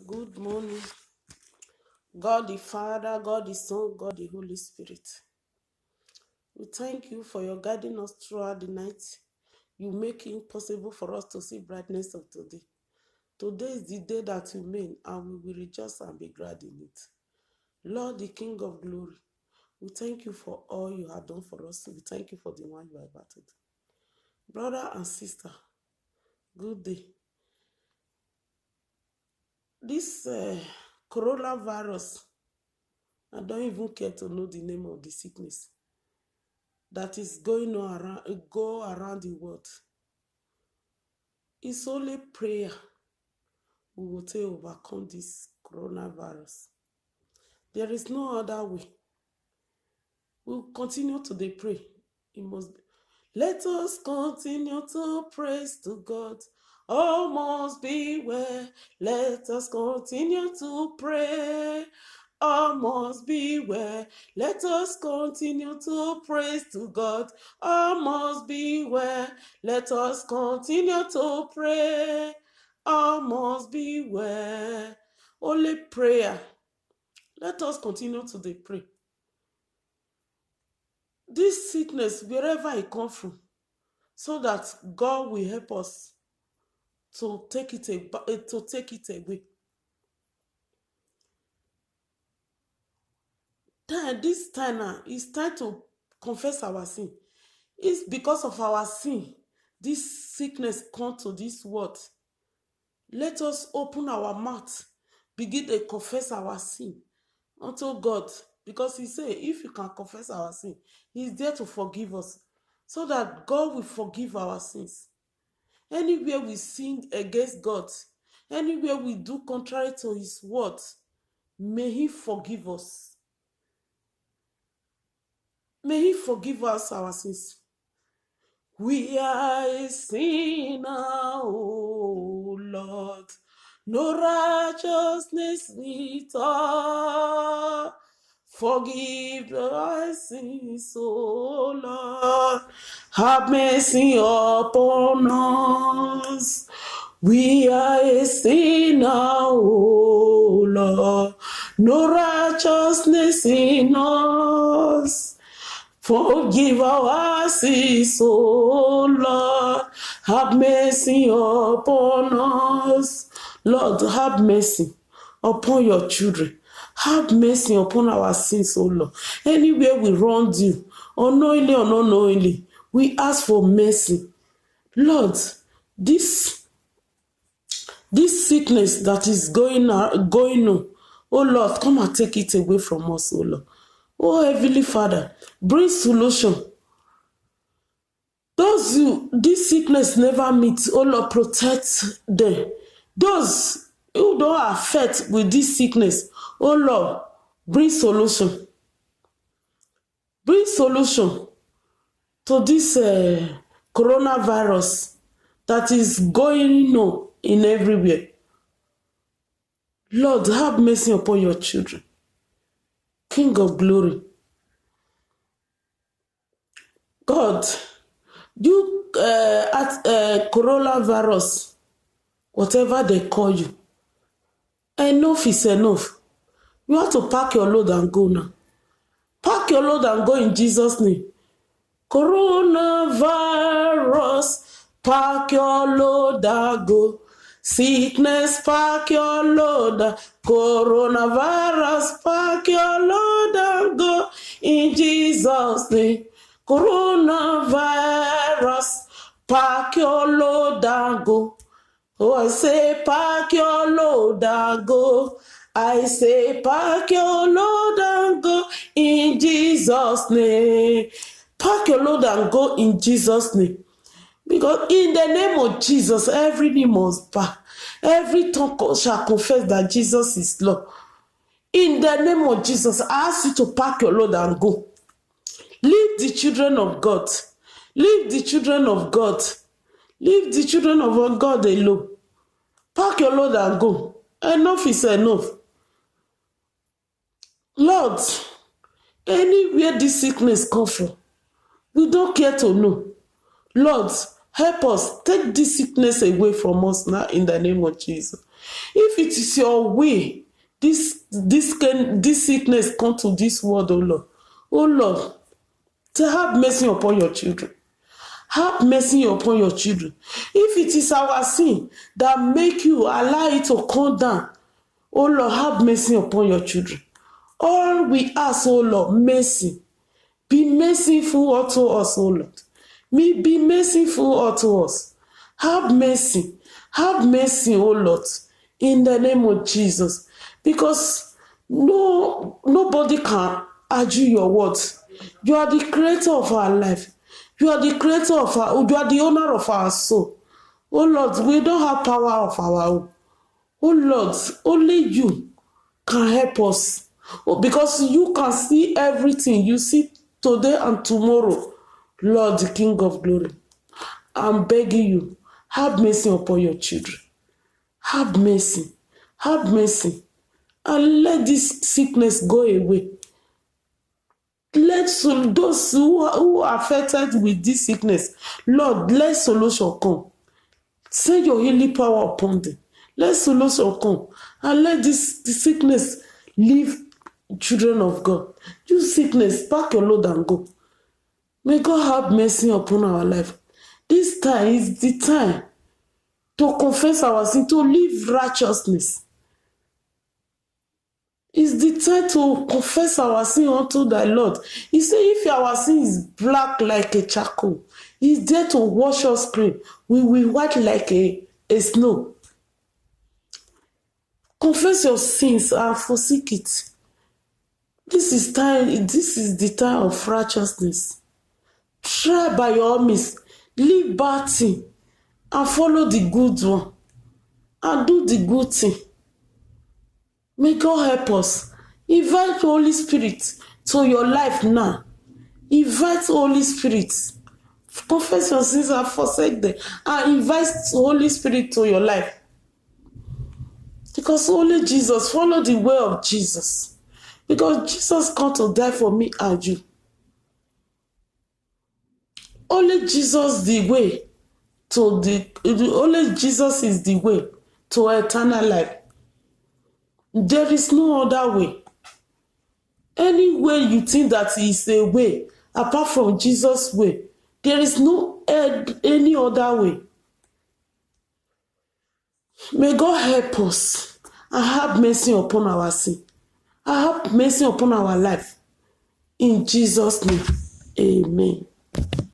Good morning, God the Father, God the Son, God the Holy Spirit. We thank you for your guiding us throughout the night. You make it possible for us to see brightness of today. Today is the day that you made, and we will rejoice and be glad in it. Lord, the King of glory, we thank you for all you have done for us. We thank you for the one you have battled. Brother and sister, good day. This coronavirus, I don't even care to know the name of the sickness that is going on around the world. It's only prayer we will take overcome this coronavirus. There is no other way. We'll continue to pray. It must be. Let us continue to praise to God. All must be well. Let us continue to pray. All must be well. Let us continue to praise to God. All must be well. Let us continue to pray. All must be well. Only prayer. Let us continue to pray. This sickness, wherever it comes from, so that God will help us to take it away. This time now, it's time to confess our sin. It's because of our sin this sickness come to this world. Let us open our mouth, begin to confess our sin unto God, because he said if you can confess our sin, he is there to forgive us, so that God will forgive our sins. Anywhere we sin against God, anywhere we do contrary to his word, may he forgive us. May he forgive us our sins. We are a sinner, O Lord, no righteousness with us. Forgive our sins, O Lord, have mercy upon us. We are a sinner, O Lord, no righteousness in us. Forgive our sins, O Lord, have mercy upon us. Lord, have mercy upon your children. Have mercy upon our sins, O Lord. Anywhere we wronged you, unknowingly or unknowingly, we ask for mercy. Lord, this sickness that is going on, oh Lord, come and take it away from us, oh Lord. Oh Heavenly Father, bring solution. Those this sickness never meet, oh Lord, protect them. Those who don't affect with this sickness, oh Lord, bring solution. Bring solution to this coronavirus that is going on in everywhere. Lord, have mercy upon your children. King of glory. God, you at coronavirus, whatever they call you, enough is enough. You have to pack your load and go now. Pack your load and go in Jesus' name. Coronavirus, pack your load and go. Sickness, pack your load. Coronavirus, pack your load and go in Jesus' name. Coronavirus, pack your load and go. Oh, I say pack your load and go. I say pack your load and go in Jesus' name. Pack your load and go in Jesus' name. Because in the name of Jesus, every knee must bow. Every tongue shall confess that Jesus is Lord. In the name of Jesus, I ask you to pack your load and go. Leave the children of God. Leave the children of God. Leave the children of God alone. Pack your load and go. Enough is enough. Lord, anywhere this sickness come from, we don't care to know. Lord, Help us. Take this sickness away from us now in the name of Jesus. If it is your way, this sickness come to this world, oh Lord. Oh Lord, to have mercy upon your children. Have mercy upon your children. If it is our sin that make you allow it to come down, oh Lord, have mercy upon your children. All we ask, oh Lord, mercy. Be merciful unto us, oh Lord. Be merciful unto us. Have mercy. Have mercy, oh Lord, in the name of Jesus. Because nobody can argue your words. You are the creator of our life. You are the creator of you are the owner of our soul. Oh Lord, we don't have power of our own. Oh Lord, only you can help us. Oh, because you can see everything. You see today and tomorrow. Lord, the King of glory, I'm begging you, have mercy upon your children. Have mercy. Have mercy. And let this sickness go away. Let those who are affected with this sickness, Lord, let solution come. Send your healing power upon them. Let solution come. And let this sickness leave children of God. You sickness, pack your load and go. May God have mercy upon our life. This time is the time to confess our sin, to live righteousness. It's the time to confess our sin unto thy Lord. He said, if our sin is black like a charcoal, he's there to wash us clean. We will white like a snow. Confess your sins and forsake it. This is the time of righteousness. Try by your means, leave bad thing and follow the good one. And do the good thing. May God help us. Invite the Holy Spirit to your life now. Invite the Holy Spirit. Confess your sins and forsake them. And invite the Holy Spirit to your life. Because only Jesus, follow the way of Jesus. Because Jesus come to die for me and you. Only Jesus the way to only Jesus is the way to eternal life. There is no other way. Any way you think that is a way, apart from Jesus' way, there is no any other way. May God help us and have mercy upon our sin. And have mercy upon our life. In Jesus' name, amen.